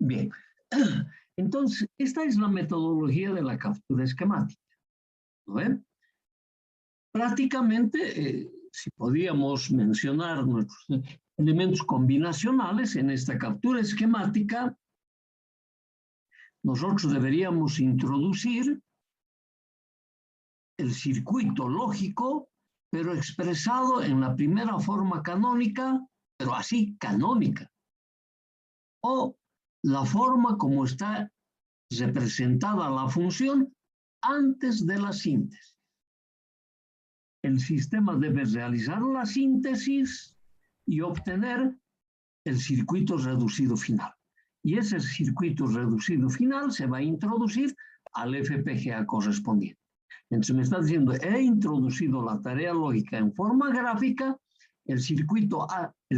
Bien, entonces, esta es la metodología de la captura esquemática, ¿no ven? Prácticamente, si podíamos mencionar nuestros elementos combinacionales en esta captura esquemática, nosotros deberíamos introducir el circuito lógico, pero expresado en la primera forma canónica, pero así, canónica. O la forma como está representada la función antes de la síntesis. El sistema debe realizar la síntesis y obtener el circuito reducido final. Y ese circuito reducido final se va a introducir al FPGA correspondiente. Entonces me está diciendo, he introducido la tarea lógica en forma gráfica, el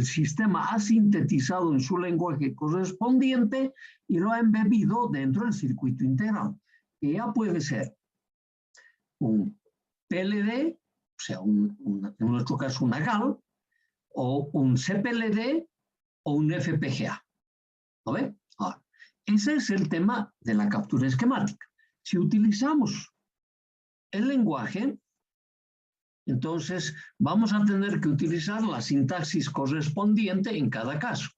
sistema ha sintetizado en su lenguaje correspondiente y lo ha embebido dentro del circuito integral, que ya puede ser un PLD, o sea, en nuestro caso una GAL, o un CPLD o un FPGA. ¿Lo ve? Ahora, ese es el tema de la captura esquemática. Si utilizamos el lenguaje, entonces vamos a tener que utilizar la sintaxis correspondiente en cada caso.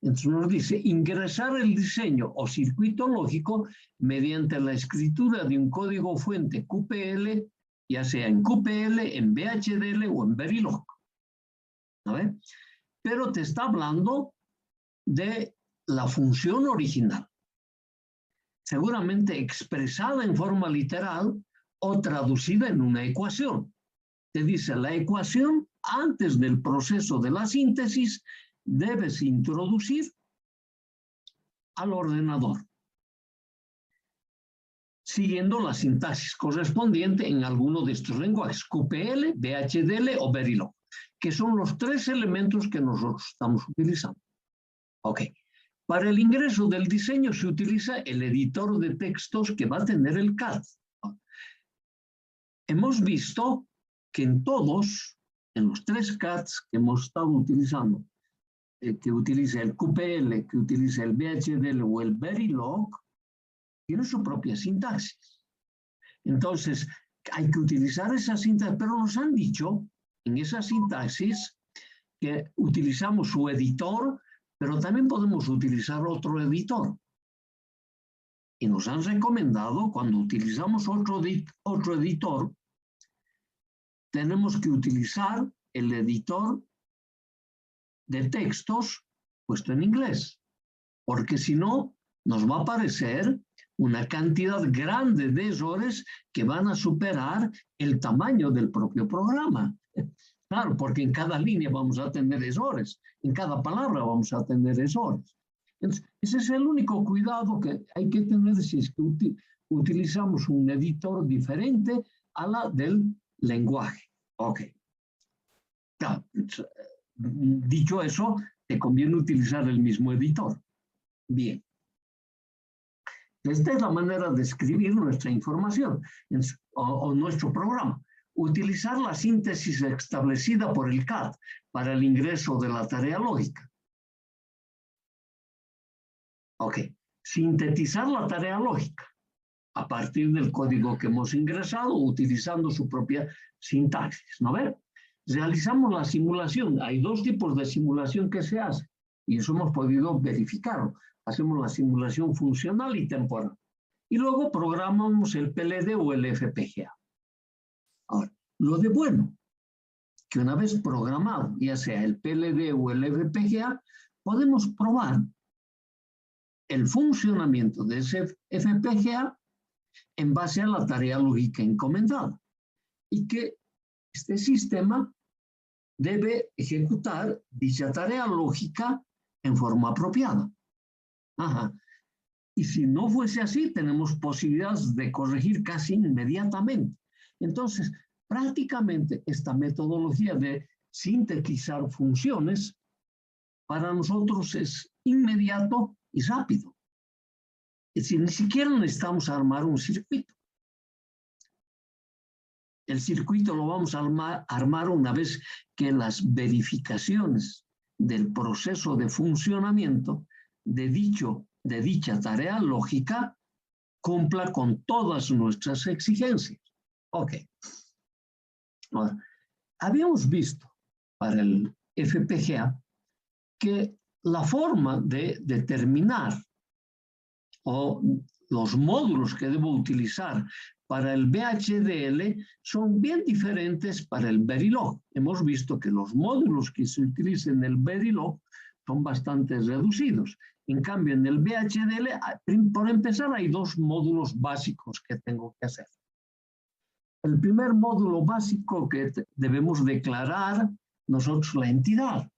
Entonces nos dice ingresar el diseño o circuito lógico mediante la escritura de un código fuente QPL, ya sea en QPL, en VHDL o en Verilog. ¿Sabe? Pero te está hablando de la función original, seguramente expresada en forma literal o traducida en una ecuación. Te dice la ecuación antes del proceso de la síntesis debes introducir al ordenador, siguiendo la sintaxis correspondiente en alguno de estos lenguajes, QPL, VHDL o Verilog, que son los tres elementos que nosotros estamos utilizando. Ok. Para el ingreso del diseño se utiliza el editor de textos que va a tener el CAD. Hemos visto que en los tres CADs que hemos estado utilizando, que utiliza el QPL, que utiliza el VHDL o el Verilog, tiene su propia sintaxis. Entonces, hay que utilizar esa sintaxis, pero nos han dicho en esa sintaxis que utilizamos su editor, pero también podemos utilizar otro editor. Y nos han recomendado, cuando utilizamos otro editor, tenemos que utilizar el editor de textos puesto en inglés, porque si no, nos va a aparecer una cantidad grande de errores que van a superar el tamaño del propio programa. Claro, porque en cada línea vamos a tener errores, en cada palabra vamos a tener errores. Entonces, ese es el único cuidado que hay que tener si es que utilizamos un editor diferente a la del lenguaje. Ok. Claro, dicho eso, te conviene utilizar el mismo editor. Bien. Esta es la manera de escribir nuestra información o nuestro programa. Utilizar la síntesis establecida por el CAD para el ingreso de la tarea lógica. Ok. Sintetizar la tarea lógica a partir del código que hemos ingresado utilizando su propia sintaxis. ¿No ven? Realizamos la simulación. Hay dos tipos de simulación que se hace y eso hemos podido verificarlo. Hacemos la simulación funcional y temporal. Y luego programamos el PLD o el FPGA. Ahora, lo de bueno, que una vez programado, ya sea el PLD o el FPGA, podemos probar el funcionamiento de ese FPGA en base a la tarea lógica encomendada. Y que este sistema debe ejecutar dicha tarea lógica en forma apropiada. Ajá. Y si no fuese así, tenemos posibilidades de corregir casi inmediatamente. Entonces, prácticamente esta metodología de sintetizar funciones para nosotros es inmediato y rápido. Es decir, ni siquiera necesitamos armar un circuito. El circuito lo vamos a armar una vez que las verificaciones del proceso de funcionamiento de dicho de dicha tarea lógica cumpla con todas nuestras exigencias. Ok. Ahora, habíamos visto para el FPGA que la forma de determinar o los módulos que debo utilizar para el VHDL son bien diferentes para el Verilog. Hemos visto que los módulos que se utilizan en el Verilog son bastante reducidos. En cambio, en el VHDL, por empezar, hay dos módulos básicos que tengo que hacer. El primer módulo básico que debemos declarar nosotros la entidad,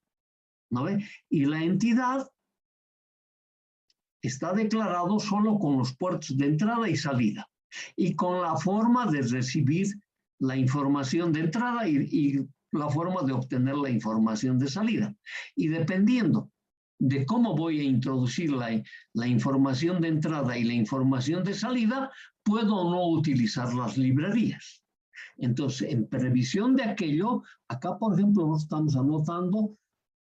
¿no ve? Y la entidad está declarado solo con los puertos de entrada y salida y con la forma de recibir la información de entrada y la forma de obtener la información de salida. Y dependiendo de cómo voy a introducir la información de entrada y la información de salida, puedo o no utilizar las librerías. Entonces, en previsión de aquello, acá, por ejemplo, estamos anotando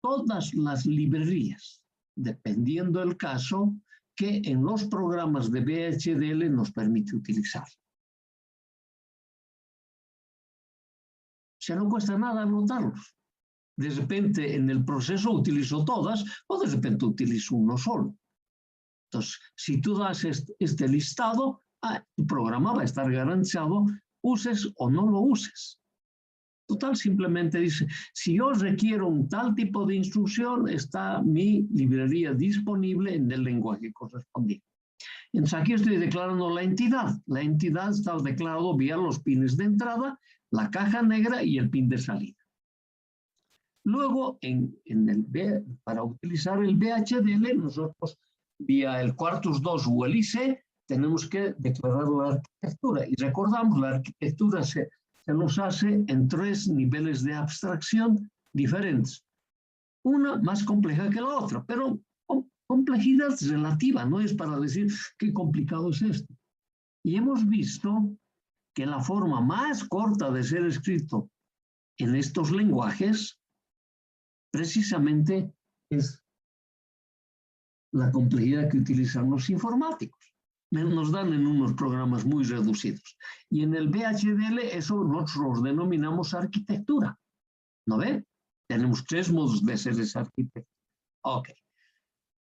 todas las librerías, dependiendo del caso, que en los programas de VHDL nos permite utilizar. O sea, no cuesta nada anotarlos. De repente, en el proceso utilizo todas, o de repente utilizo uno solo. Entonces, si tú das este listado, tu programa va a estar garantizado, uses o no lo uses. Total, simplemente dice, si yo requiero un tal tipo de instrucción, está mi librería disponible en el lenguaje correspondiente. Entonces, aquí estoy declarando la entidad. La entidad está declarado vía los pines de entrada, la caja negra y el pin de salida. Luego, para utilizar el VHDL, nosotros, vía el Quartus 2 o el IC, tenemos que declarar la arquitectura. Y recordamos, la arquitectura se nos hace en 3 niveles de abstracción diferentes. Una más compleja que la otra, pero complejidad relativa, no es para decir qué complicado es esto. Y hemos visto que la forma más corta de ser escrito en estos lenguajes precisamente es la complejidad que utilizan los informáticos. Nos dan en unos programas muy reducidos. Y en el VHDL eso nosotros los denominamos arquitectura. ¿No ve? Tenemos 3 modos de hacer esa arquitectura. Ok.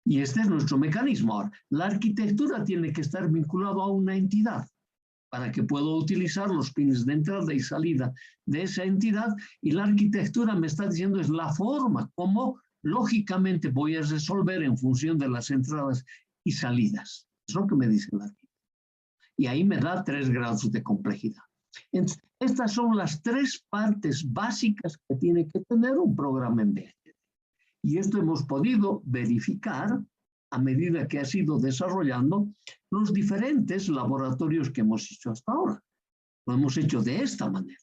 Y este es nuestro mecanismo. Ahora, la arquitectura tiene que estar vinculada a una entidad para que pueda utilizar los pines de entrada y salida de esa entidad. Y la arquitectura me está diciendo es la forma como lógicamente voy a resolver en función de las entradas y salidas. Es lo que me dice la arquitectura. Y ahí me da 3 grados de complejidad. Entonces, estas son las 3 partes básicas que tiene que tener un programa en VHDL. Y esto hemos podido verificar a medida que ha sido desarrollando los diferentes laboratorios que hemos hecho hasta ahora. Lo hemos hecho de esta manera.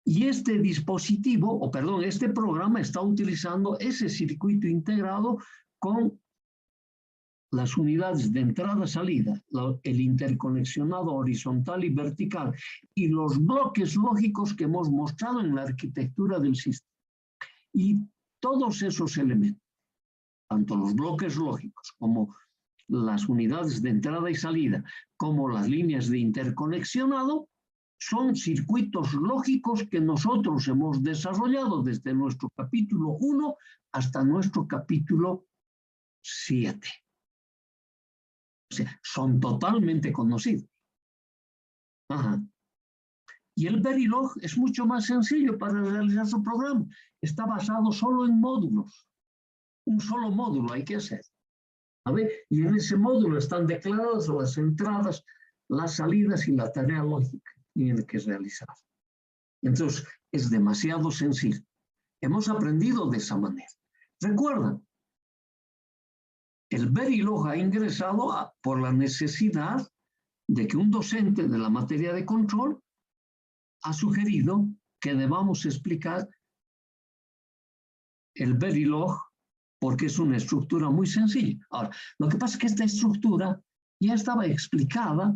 Y este dispositivo, este programa está utilizando ese circuito integrado con las unidades de entrada-salida, el interconexionado horizontal y vertical y los bloques lógicos que hemos mostrado en la arquitectura del sistema. Y todos esos elementos, tanto los bloques lógicos como las unidades de entrada y salida, como las líneas de interconexionado, son circuitos lógicos que nosotros hemos desarrollado desde nuestro capítulo 1 hasta nuestro capítulo 7. O sea, son totalmente conocidos. Ajá. Y el Verilog es mucho más sencillo para realizar su programa. Está basado solo en módulos. Un solo módulo hay que hacer. ¿A ver? Y en ese módulo están declaradas las entradas, las salidas y la tarea lógica que tiene que realizar. Entonces, es demasiado sencillo. Hemos aprendido de esa manera. Recuerdan, el Verilog ha ingresado por la necesidad de que un docente de la materia de control ha sugerido que debamos explicar el Verilog porque es una estructura muy sencilla. Ahora, lo que pasa es que esta estructura ya estaba explicada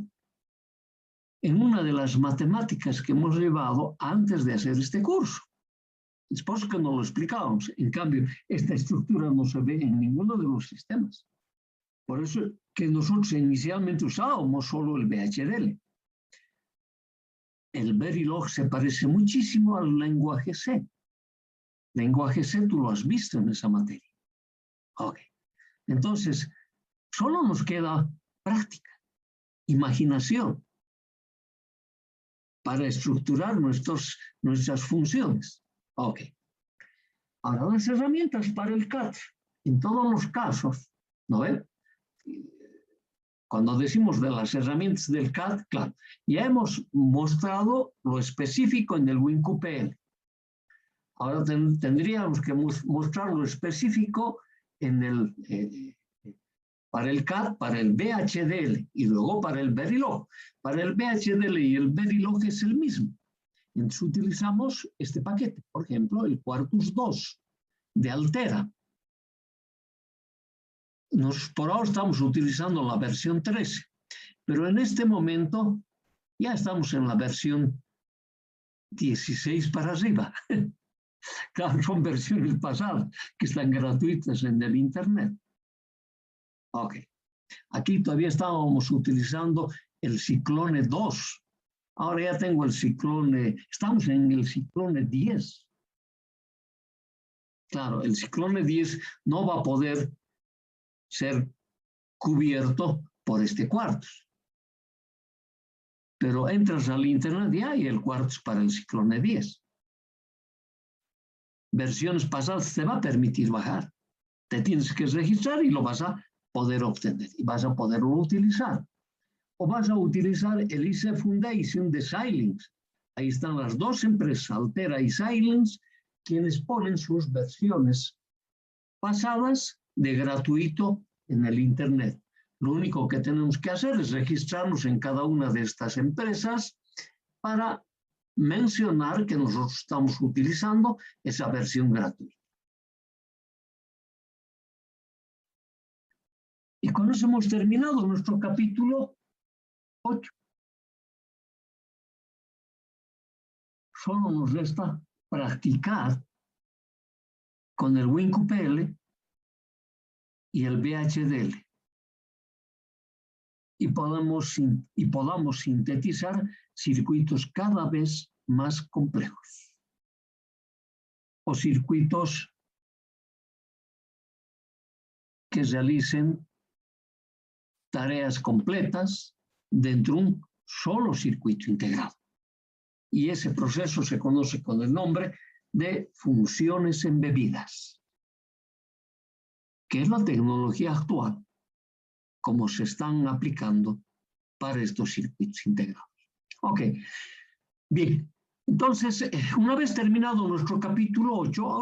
en una de las matemáticas que hemos llevado antes de hacer este curso. Es por eso que no lo explicábamos. En cambio, esta estructura no se ve en ninguno de los sistemas. Por eso que nosotros inicialmente usábamos solo el VHDL. El Verilog se parece muchísimo al lenguaje C. Lenguaje C tú lo has visto en esa materia. Ok. Entonces, solo nos queda práctica, imaginación, para estructurar nuestras funciones. Ok. Ahora, las herramientas para el CAD, en todos los casos, ¿no ven? Cuando decimos de las herramientas del CAD, claro, ya hemos mostrado lo específico en el WinQPL. Ahora tendríamos que mostrar lo específico en para el CAD, para el VHDL y luego para el Verilog. Para el VHDL y el Verilog es el mismo. Entonces utilizamos este paquete, por ejemplo, el Quartus 2 de Altera. Por ahora estamos utilizando la versión 13, pero en este momento ya estamos en la versión 16 para arriba. Claro, son versiones pasadas que están gratuitas en el Internet. Ok. Aquí todavía estábamos utilizando el Ciclone 2. Ahora ya tengo el Ciclone, estamos en el Ciclone 10. Claro, el Ciclone 10 no va a poder ser cubierto por este Quartus. Pero entras al Internet y hay el Quartus para el Ciclone 10. Versiones pasadas te va a permitir bajar. Te tienes que registrar y lo vas a poder obtener y vas a poderlo utilizar. O vas a utilizar el IC Foundation de Xilinx. Ahí están las dos empresas, Altera y Xilinx, quienes ponen sus versiones pasadas de gratuito en el Internet. Lo único que tenemos que hacer es registrarnos en cada una de estas empresas para mencionar que nosotros estamos utilizando esa versión gratuita. Y con eso hemos terminado nuestro capítulo 8. Solo nos resta practicar con el WinQPL y el VHDL. Y podamos sintetizar circuitos cada vez más complejos. O circuitos que realicen tareas completas dentro de un solo circuito integrado. Y ese proceso se conoce con el nombre de funciones embebidas, que es la tecnología actual, como se están aplicando para estos circuitos integrados. Ok, bien. Entonces, una vez terminado nuestro capítulo 8,